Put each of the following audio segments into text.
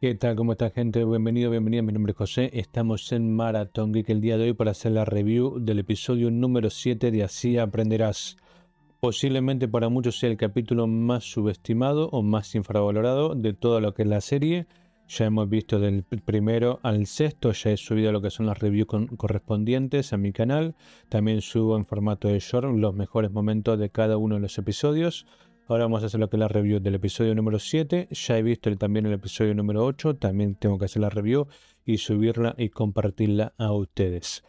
¿Qué tal? ¿Cómo está, gente? Bienvenido, bienvenida. Mi nombre es José. Estamos en Marathon Geek el día de hoy para hacer la review del episodio número 7 de Así Aprenderás. Posiblemente para muchos sea el capítulo más subestimado o más infravalorado de todo lo que es la serie. Ya hemos visto del primero al sexto, ya he subido lo que son las reviews correspondientes a mi canal. También subo en formato de short los mejores momentos de cada uno de los episodios. Ahora vamos a hacer lo que es la review del episodio número 7. Ya he visto también el episodio número 8. También tengo que hacer la review y subirla y compartirla a ustedes.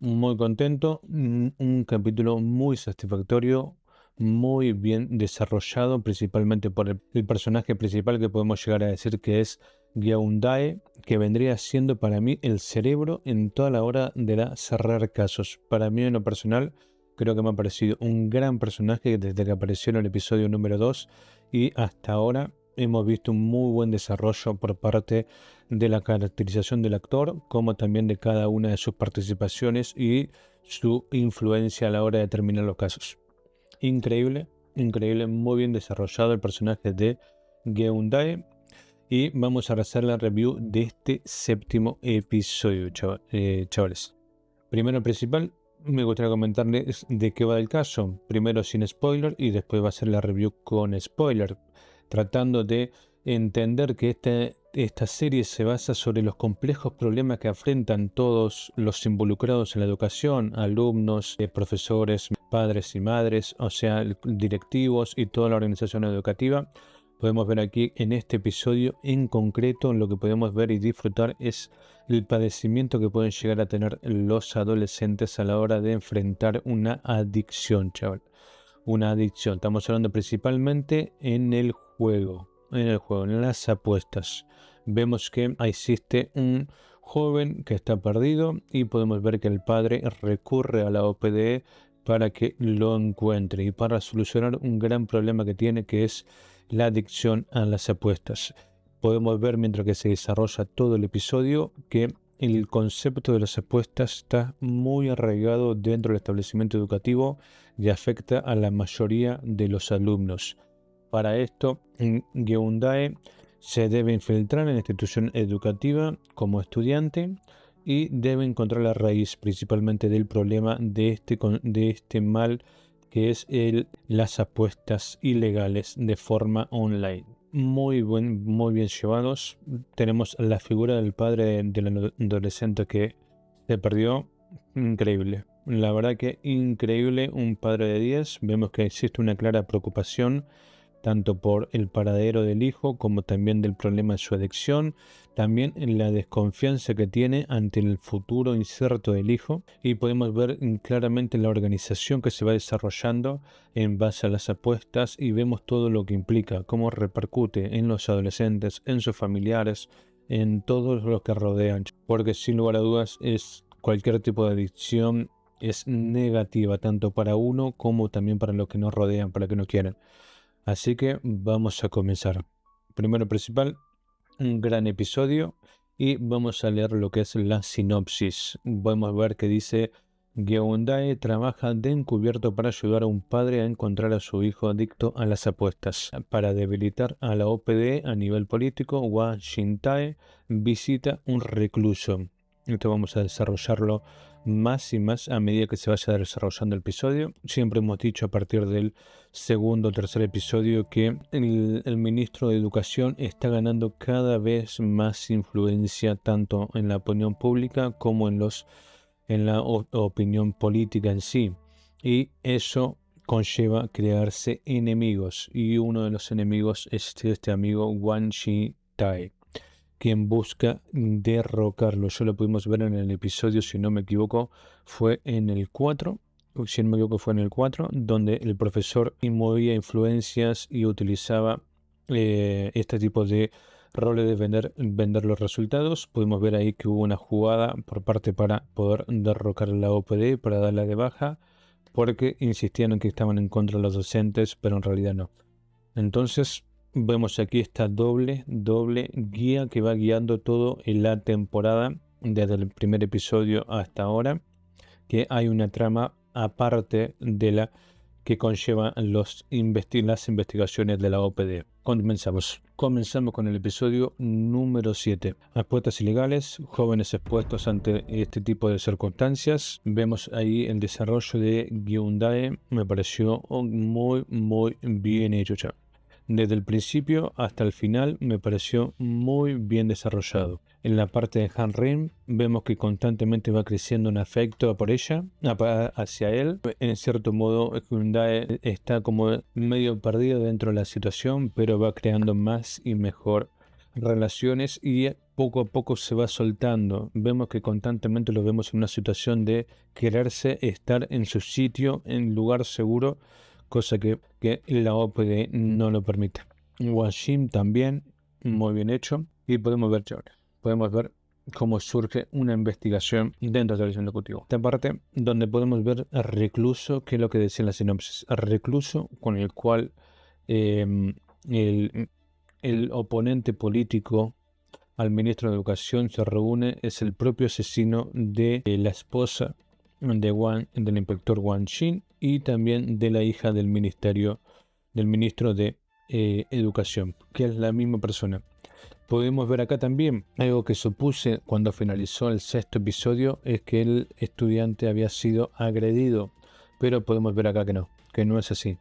Muy contento. Un capítulo muy satisfactorio, muy bien desarrollado, principalmente por el personaje principal, que podemos llegar a decir que es Gyeondae, que vendría siendo para mí el cerebro en toda la hora de cerrar casos. Para mí, en lo personal, creo que me ha parecido un gran personaje desde que apareció en el episodio número 2 y hasta ahora hemos visto un muy buen desarrollo por parte de la caracterización del actor, como también de cada una de sus participaciones y su influencia a la hora de terminar los casos. Increíble, increíble, muy bien desarrollado el personaje de Gyeondae. Y vamos a hacer la review de este séptimo episodio, chavales. Primero principal, me gustaría comentarles de qué va el caso. Primero sin spoiler y después va a ser la review con spoiler, tratando de entender que esta serie se basa sobre los complejos problemas que enfrentan todos los involucrados en la educación, alumnos, profesores, padres y madres, o sea, directivos y toda la organización educativa. Podemos ver aquí en este episodio en concreto, lo que podemos ver y disfrutar es el padecimiento que pueden llegar a tener los adolescentes a la hora de enfrentar una adicción, chaval. Una adicción. Estamos hablando principalmente en el juego, en las apuestas. Vemos que existe un joven que está perdido y podemos ver que el padre recurre a la OPDE para que lo encuentre y para solucionar un gran problema que tiene, que es la adicción a las apuestas. Podemos ver mientras que se desarrolla todo el episodio que el concepto de las apuestas está muy arraigado dentro del establecimiento educativo y afecta a la mayoría de los alumnos. Para esto, Gyeondae se debe infiltrar en la institución educativa como estudiante y debe encontrar la raíz principalmente del problema de este mal, que es las apuestas ilegales de forma online. Muy bien llevados. Tenemos la figura del padre del adolescente que se perdió. Increíble. La verdad que increíble, un padre de 10. Vemos que existe una clara preocupación tanto por el paradero del hijo como también del problema de su adicción, también en la desconfianza que tiene ante el futuro incierto del hijo, y podemos ver claramente la organización que se va desarrollando en base a las apuestas y vemos todo lo que implica, cómo repercute en los adolescentes, en sus familiares, en todos los que rodean, porque sin lugar a dudas es cualquier tipo de adicción es negativa tanto para uno como también para los que nos rodean, para que nos quieran. Así que vamos a comenzar. Primero principal, un gran episodio y vamos a leer lo que es la sinopsis. Podemos ver que dice: Gyeondae trabaja de encubierto para ayudar a un padre a encontrar a su hijo adicto a las apuestas. Para debilitar a la OPD a nivel político, Hwa Shin-tae visita un recluso. Esto vamos a desarrollarlo más y más a medida que se vaya desarrollando el episodio. Siempre hemos dicho a partir del segundo o tercer episodio que el ministro de Educación está ganando cada vez más influencia tanto en la opinión pública como en la opinión política en sí. Y eso conlleva crearse enemigos. Y uno de los enemigos es este amigo Hwan Shi-tae, quien busca derrocarlo. Ya lo pudimos ver en el episodio, si no me equivoco, fue en el 4. Si no me equivoco, fue en el 4, donde el profesor movía influencias y utilizaba este tipo de roles de vender los resultados. Pudimos ver ahí que hubo una jugada por parte para poder derrocar la OPD, para darla de baja, porque insistían en que estaban en contra de los docentes, pero en realidad no. Entonces, vemos aquí esta doble guía que va guiando todo en la temporada, desde el primer episodio hasta ahora, que hay una trama aparte de la que conllevan las investigaciones de la OPD. Comenzamos con el episodio número 7. Apuestas ilegales, jóvenes expuestos ante este tipo de circunstancias. Vemos ahí el desarrollo de Hyundai, me pareció muy bien hecho ya. Desde el principio hasta el final me pareció muy bien desarrollado. En la parte de Han Rim vemos que constantemente va creciendo un afecto por ella, hacia él. En cierto modo Hyundai está como medio perdido dentro de la situación, pero va creando más y mejor relaciones y poco a poco se va soltando. Vemos que constantemente lo vemos en una situación de quererse estar en su sitio, en lugar seguro, cosa que la OPD no lo permite. Washim también, muy bien hecho. Y podemos ver cómo surge una investigación dentro del servicio ejecutivo. Esta parte donde podemos ver al recluso, que es lo que decía en la sinopsis, al recluso con el cual el oponente político al ministro de Educación se reúne, es el propio asesino de la esposa del inspector Wang Xin y también de la hija del ministro de Educación, que es la misma persona. Podemos ver acá también algo que supuse cuando finalizó el 6º episodio, es que el estudiante había sido agredido, pero podemos ver acá que no es así.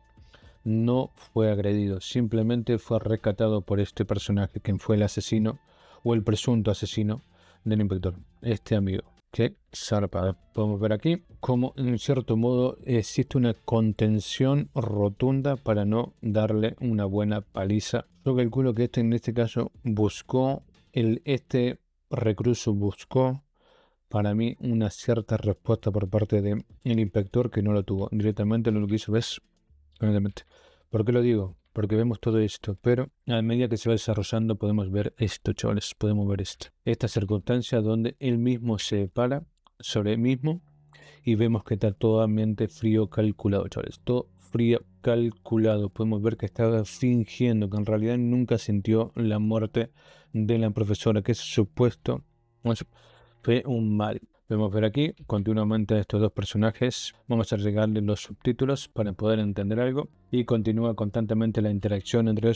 No fue agredido, simplemente fue rescatado por este personaje, quien fue el asesino o el presunto asesino del inspector, este amigo. Que zarpada. Podemos ver aquí cómo en cierto modo existe una contención rotunda para no darle una buena paliza. Yo calculo que en este caso este recluso buscó para mí una cierta respuesta por parte del inspector, que no lo tuvo. Directamente lo que hizo es... ¿Por qué lo digo? Porque vemos todo esto, pero a medida que se va desarrollando podemos ver esto, chavales, podemos ver esta circunstancia donde él mismo se para sobre él mismo y vemos que está totalmente frío calculado, chavales, todo frío calculado. Podemos ver que estaba fingiendo, que en realidad nunca sintió la muerte de la profesora, que es supuesto fue un mal. Podemos ver aquí continuamente a estos dos personajes. Vamos a agregarle los subtítulos para poder entender algo. Y continúa constantemente la interacción entre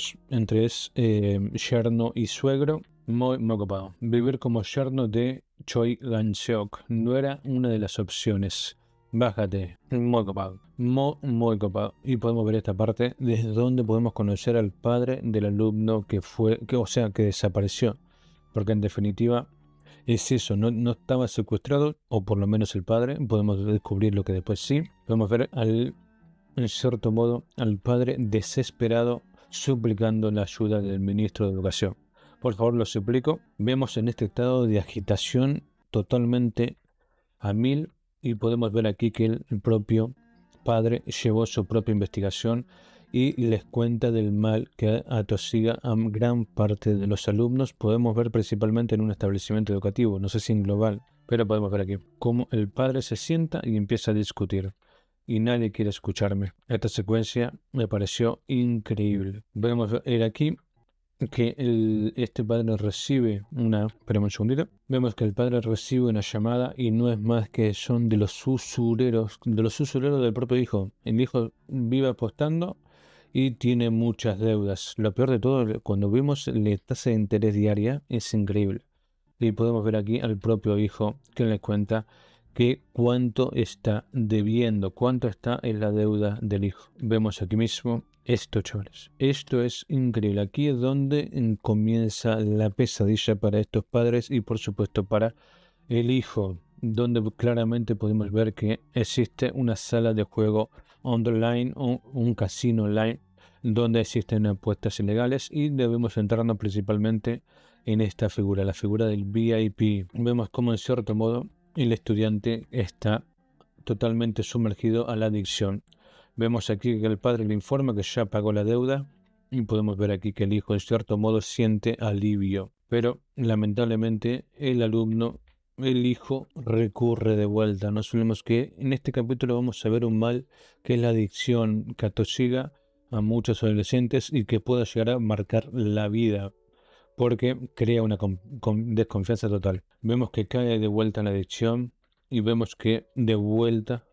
yerno y suegro. Muy copado. Vivir como yerno de Choi Gan-seok no era una de las opciones. Bájate. Muy copado. Muy copado. Y podemos ver esta parte desde donde podemos conocer al padre del alumno que desapareció. Porque en definitiva... es eso, no estaba secuestrado, o por lo menos el padre. Podemos descubrir lo que después sí. Podemos ver en cierto modo al padre desesperado suplicando la ayuda del ministro de Educación. Por favor, lo suplico. Vemos en este estado de agitación totalmente a 1000 y podemos ver aquí que el propio padre llevó su propia investigación y les cuenta del mal que atosiga a gran parte de los alumnos. Podemos ver principalmente en un establecimiento educativo, no sé si en global, pero podemos ver aquí cómo el padre se sienta y empieza a discutir y nadie quiere escucharme. Esta secuencia me pareció increíble. Podemos ver aquí que este padre recibe esperemos un segundito. Vemos que el padre recibe una llamada y no es más que son de los usureros del propio hijo. El hijo vive apostando y tiene muchas deudas. Lo peor de todo, cuando vemos la tasa de interés diaria, es increíble. Y podemos ver aquí al propio hijo que le cuenta que cuánto está debiendo, cuánto está en la deuda del hijo. Vemos aquí mismo esto, chavales. Esto es increíble. Aquí es donde comienza la pesadilla para estos padres y por supuesto para el hijo, donde claramente podemos ver que existe una sala de juego online o un casino online donde existen apuestas ilegales y debemos centrarnos principalmente en esta figura, la figura del VIP. Vemos cómo en cierto modo el estudiante está totalmente sumergido a la adicción. Vemos aquí que el padre le informa que ya pagó la deuda y podemos ver aquí que el hijo en cierto modo siente alivio, pero lamentablemente el hijo recurre de vuelta. No olvidemos que en este capítulo vamos a ver un mal que es la adicción, que atosiga a muchos adolescentes y que puede llegar a marcar la vida, porque crea una desconfianza total. Vemos que cae de vuelta en la adicción y vemos que de vuelta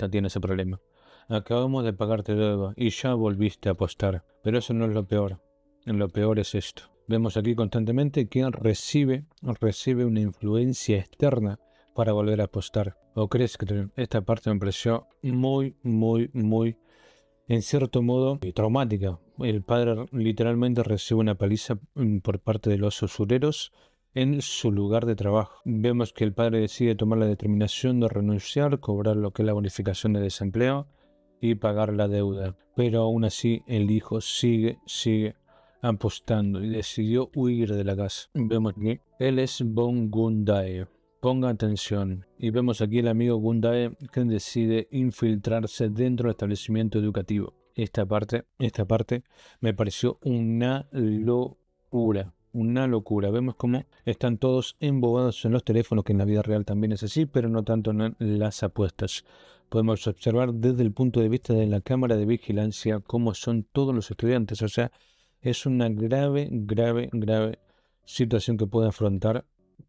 tiene ese problema. acabamos de pagarte deuda y ya volviste a apostar. Pero eso no es lo peor. Lo peor es esto. Vemos aquí constantemente que recibe una influencia externa para volver a apostar. ¿O crees que esta parte me pareció muy, en cierto modo, traumática? El padre literalmente recibe una paliza por parte de los usureros en su lugar de trabajo. Vemos que el padre decide tomar la determinación de renunciar, cobrar lo que es la bonificación de desempleo y pagar la deuda. Pero aún así el hijo sigue apostando y decidió huir de la casa. Vemos que él es Bon Gundae. Ponga atención. Y vemos aquí el amigo Gundae que decide infiltrarse dentro del establecimiento educativo. Esta parte me pareció una locura. Una locura. Vemos cómo están todos embobados en los teléfonos, que en la vida real también es así, pero no tanto en las apuestas. Podemos observar desde el punto de vista de la cámara de vigilancia cómo son todos los estudiantes. O sea, es una grave situación que pueden afrontar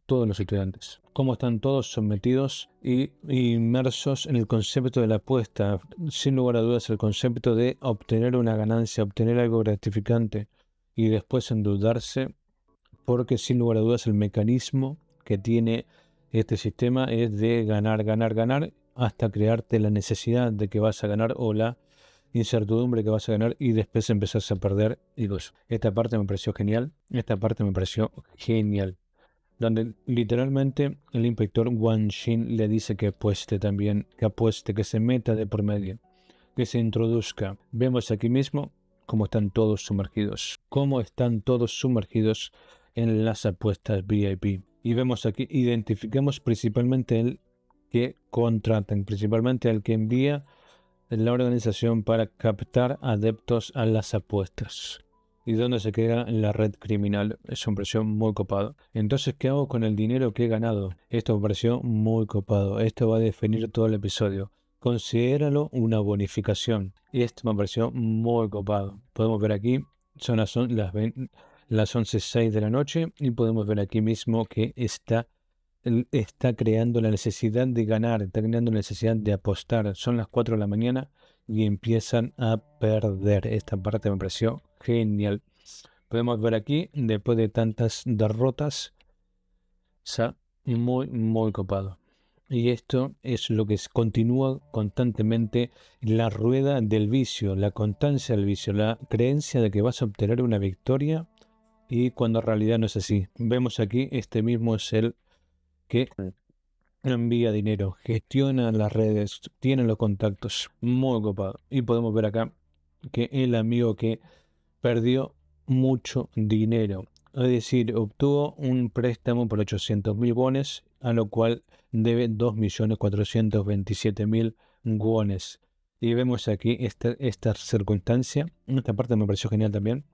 todos los estudiantes. Cómo están todos sometidos y inmersos en el concepto de la apuesta. Sin lugar a dudas, el concepto de obtener una ganancia, obtener algo gratificante y después endeudarse, porque sin lugar a dudas el mecanismo que tiene este sistema es de ganar hasta crearte la necesidad de que vas a ganar o la incertidumbre que vas a ganar y después empezás a perder. Digo eso. Esta parte me pareció genial. Donde literalmente el inspector Wang Xin le dice que apueste también, que se meta de por medio, que se introduzca. Vemos aquí mismo cómo están todos sumergidos en las apuestas VIP. Y vemos aquí, identificamos principalmente el que contratan, principalmente el que envía la organización para captar adeptos a las apuestas. Y donde se queda en la red criminal. Es un precio muy copado. Entonces, ¿qué hago con el dinero que he ganado? Esto me pareció muy copado. Esto va a definir todo el episodio. Considéralo una bonificación. Y esto me pareció muy copado. Podemos ver aquí, son las 11:06 de la noche y podemos ver aquí mismo que está creando la necesidad de ganar, está creando la necesidad de apostar. Son las 4 de la mañana y empiezan a perder. Esta parte me pareció genial. Podemos ver aquí, después de tantas derrotas, está muy copado. Y esto es lo que continúa constantemente la rueda del vicio, la constancia del vicio, la creencia de que vas a obtener una victoria y cuando en realidad no es así. Vemos aquí, este mismo es el que envía dinero, gestiona las redes, tiene los contactos, muy copado. Y podemos ver acá que el amigo que perdió mucho dinero, es decir, obtuvo un préstamo por 800.000 wones, a lo cual debe 2.427.000 wones. Y vemos aquí esta circunstancia, esta parte me pareció genial también.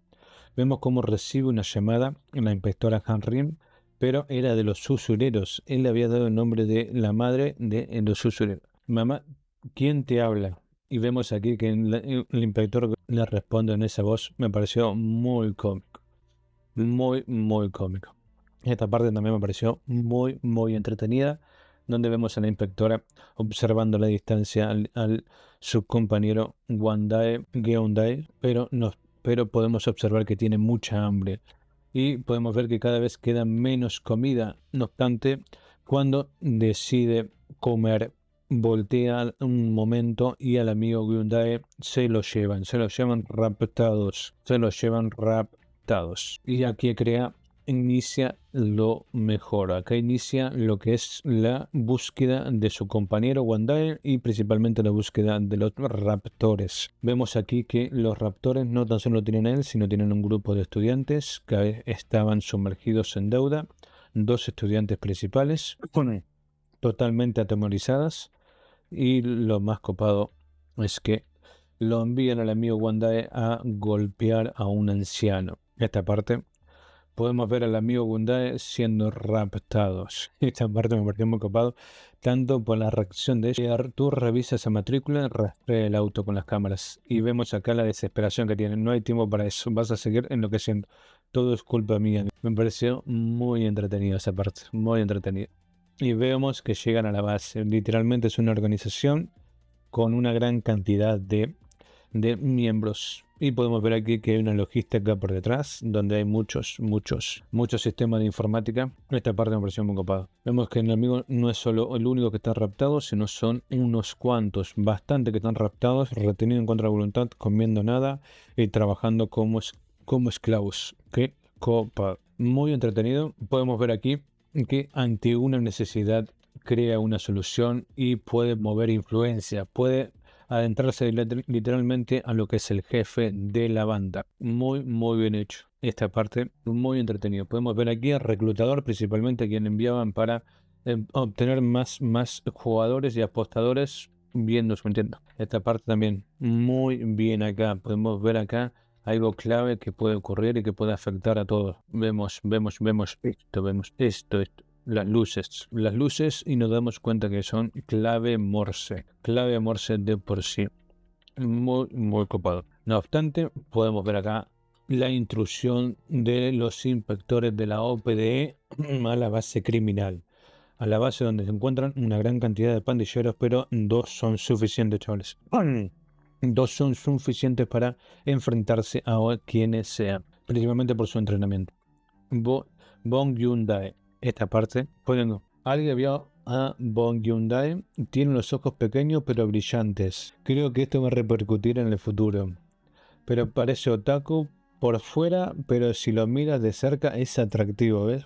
Vemos cómo recibe una llamada en la inspectora Han Rim, pero era de los usureros. Él le había dado el nombre de la madre de los usureros. Mamá, ¿quién te habla? Y vemos aquí que el inspector le responde en esa voz. Me pareció muy cómico. Muy cómico. Esta parte también me pareció muy entretenida, donde vemos a la inspectora observando a la distancia al su compañero Geundae, pero podemos observar que tiene mucha hambre. Y podemos ver que cada vez queda menos comida. No obstante, cuando decide comer, voltea un momento y al amigo Hyundai se lo llevan raptados. Y aquí inicia lo mejor. Acá inicia lo que es la búsqueda de su compañero Wandai y principalmente la búsqueda de los raptores. Vemos aquí que los raptores no tan solo tienen a él, sino tienen un grupo de estudiantes que estaban sumergidos en deuda. 2 estudiantes principales, totalmente atemorizadas. Y lo más copado es que lo envían al amigo Wandai a golpear a un anciano. Esta parte podemos ver al amigo Gundae siendo raptados. Esta parte me pareció muy copado, tanto por la reacción de ella. Tú revisas esa matrícula, rastrea el auto con las cámaras y vemos acá la desesperación que tienen. No hay tiempo para eso, vas a seguir enloqueciendo. Todo es culpa mía. Me pareció muy entretenida esa parte, muy entretenida. Y vemos que llegan a la base. Literalmente es una organización con una gran cantidad de miembros. Y podemos ver aquí que hay una logística por detrás, donde hay muchos sistemas de informática. Esta parte me pareció muy copada. Vemos que el amigo no es solo el único que está raptado, sino son unos cuantos, bastante que están raptados, retenidos en contra de voluntad, comiendo nada y trabajando como esclavos. Qué copa. Muy entretenido. Podemos ver aquí que ante una necesidad crea una solución y puede mover influencia, puede adentrarse literalmente a lo que es el jefe de la banda. Muy bien hecho. Esta parte muy entretenido. Podemos ver aquí al reclutador, principalmente quien enviaban para obtener más jugadores y apostadores viendo su entiendo. Esta parte también muy bien acá. Podemos ver acá algo clave que puede ocurrir y que puede afectar a todos. Vemos esto. Las luces y nos damos cuenta que son clave Morse de por sí, muy copado. No obstante, podemos ver acá la intrusión de los inspectores de la OPDE a la base criminal, a la base donde se encuentran una gran cantidad de pandilleros, pero dos son suficientes, chavales. Dos son suficientes para enfrentarse a quienes sean, principalmente por su entrenamiento. Bong Hyundai. Esta parte, alguien vio a Bong Hyundai, tiene los ojos pequeños pero brillantes. Creo que esto va a repercutir en el futuro. Pero parece otaku por fuera, pero si lo miras de cerca es atractivo, ¿ves?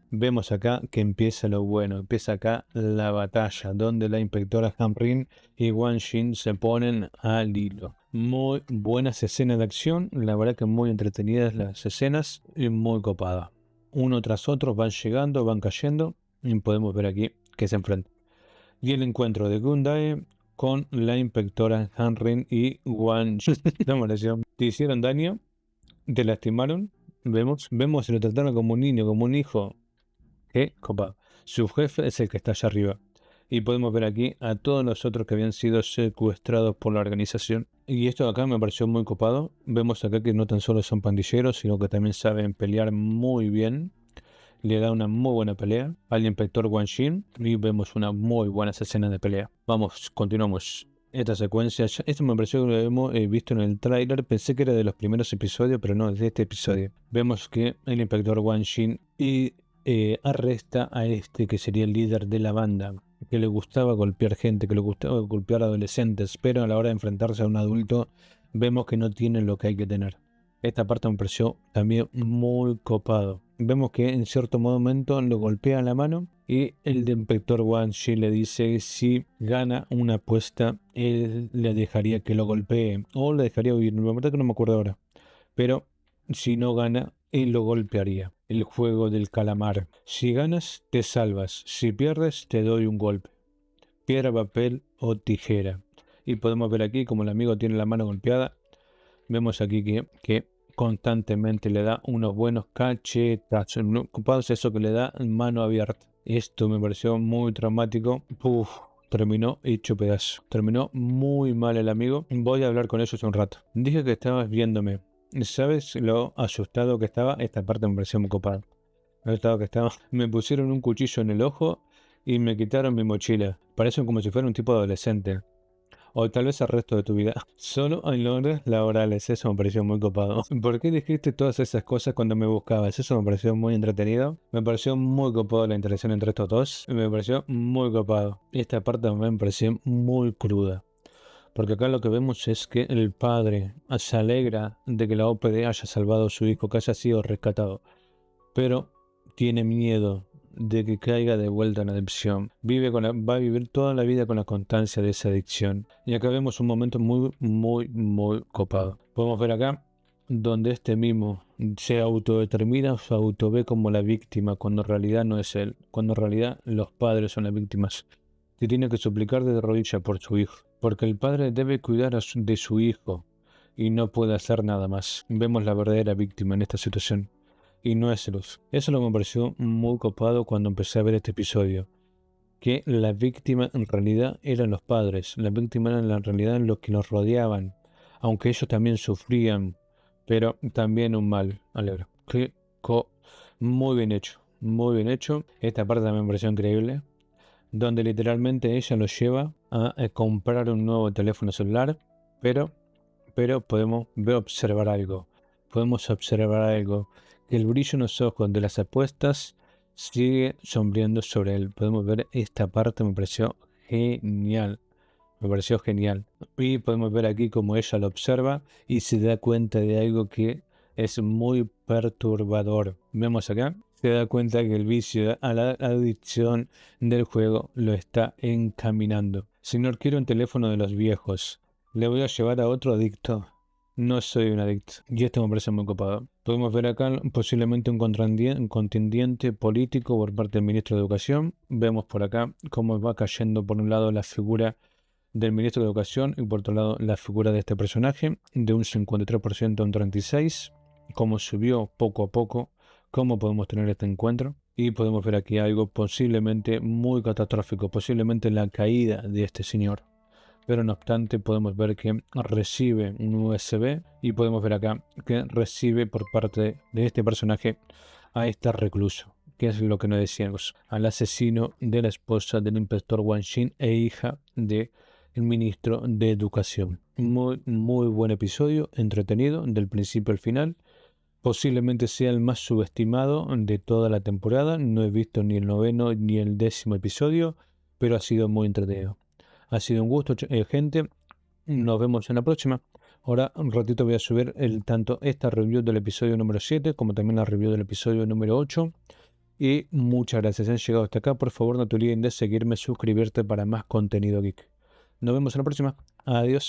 Vemos acá que empieza lo bueno, empieza acá la batalla, donde la inspectora Han-Rin y Wan Jin se ponen al hilo. Muy buenas escenas de acción, la verdad que muy entretenidas las escenas y muy copadas. Uno tras otro van llegando, van cayendo y podemos ver aquí que se enfrentan. Y el encuentro de Hyundai con la inspectora Han-Rin y Wan Jin. Te hicieron daño, te lastimaron, vemos si lo trataron como un niño, como un hijo. Qué copado. Su jefe es el que está allá arriba. Y podemos ver aquí a todos los otros que habían sido secuestrados por la organización. Y esto de acá me pareció muy copado. Vemos acá que no tan solo son pandilleros, sino que también saben pelear muy bien. Le da una muy buena pelea al inspector Wan Jin y vemos una muy buena escena de pelea. Vamos, continuamos. Esta secuencia, esto me pareció que lo hemos visto en el tráiler. Pensé que era de los primeros episodios, pero no, es de este episodio. Vemos que el inspector Wan Jin arresta a este que sería el líder de la banda, que le gustaba golpear gente, que le gustaba golpear adolescentes, pero a la hora de enfrentarse a un adulto vemos que no tiene lo que hay que tener. Esta parte me pareció también muy copado. Vemos que en cierto momento lo golpea la mano y el inspector Wan Jin le dice que si gana una apuesta él le dejaría que lo golpee o le dejaría huir. La verdad que no me acuerdo ahora, pero si no gana él lo golpearía. El juego del calamar. Si ganas, te salvas. Si pierdes, te doy un golpe. Piedra, papel o tijera. Y podemos ver aquí como el amigo tiene la mano golpeada. Vemos aquí que constantemente le da unos buenos cachetazos. Ocupados eso que le da mano abierta. Esto me pareció muy traumático. Terminó hecho pedazo. Terminó muy mal el amigo. Voy a hablar con ellos un rato. Dije que estabas viéndome. ¿Sabes lo asustado que estaba? Esta parte me pareció muy copada. Lo asustado que estaba. Me pusieron un cuchillo en el ojo y me quitaron mi mochila. Parecen como si fuera un tipo de adolescente. O tal vez el resto de tu vida. Solo en horas laborales. Eso me pareció muy copado. ¿Por qué dijiste todas esas cosas cuando me buscabas? Eso me pareció muy entretenido. Me pareció muy copado la interacción entre estos dos. Me pareció muy copado. Y esta parte me pareció muy cruda. Porque acá lo que vemos es que el padre se alegra de que la OPD haya salvado a su hijo, que haya sido rescatado. Pero tiene miedo de que caiga de vuelta en adicción. Va a vivir toda la vida con la constancia de esa adicción. Y acá vemos un momento muy copado. Podemos ver acá donde este mismo se autodetermina o se autové como la víctima, cuando en realidad no es él. Cuando en realidad los padres son las víctimas. Que tiene que suplicar de rodillas por su hijo. Porque el padre debe cuidar de su hijo y no puede hacer nada más. Vemos la verdadera víctima en esta situación. Y no es Luz. Eso lo me pareció muy copado cuando empecé a ver este episodio. Que la víctima en realidad eran los padres. La víctima eran en realidad los que los rodeaban. Aunque ellos también sufrían. Pero también un mal. Alegro. Muy bien hecho. Muy bien hecho. Esta parte también me pareció increíble. donde literalmente ella lo lleva a comprar un nuevo teléfono celular, pero podemos observar algo. Podemos observar algo, que el brillo en los ojos de las apuestas sigue sombreando sobre él. Podemos ver esta parte, me pareció genial. Me pareció genial. Y podemos ver aquí cómo ella lo observa y se da cuenta de algo que es muy perturbador. Vemos acá, se da cuenta que el vicio a la adicción del juego lo está encaminando. Señor, quiero un teléfono de los viejos. Le voy a llevar a otro adicto. No soy un adicto. Y esto me parece muy copado. Podemos ver acá posiblemente un contendiente político por parte del ministro de Educación. Vemos por acá cómo va cayendo por un lado la figura del ministro de Educación y por otro lado la figura de este personaje de un 53% a un 36%, cómo subió poco a poco, cómo podemos tener este encuentro. Y podemos ver aquí algo posiblemente muy catastrófico, posiblemente la caída de este señor. Pero no obstante podemos ver que recibe un USB y podemos ver acá que recibe por parte de este personaje a este recluso, que es lo que nos decíamos, al asesino de la esposa del inspector Wang Xin e hija del ministro de Educación. Muy buen episodio, entretenido del principio al final. Posiblemente sea el más subestimado de toda la temporada. No he visto ni el 9º ni el 10º episodio, pero ha sido muy entretenido. Ha sido un gusto, gente. Nos vemos en la próxima. Ahora un ratito voy a subir tanto esta review del episodio número 7 como también la review del episodio número 8. Y muchas gracias. Si han llegado hasta acá, por favor no te olviden de seguirme, suscribirte para más contenido geek. Nos vemos en la próxima. Adiós.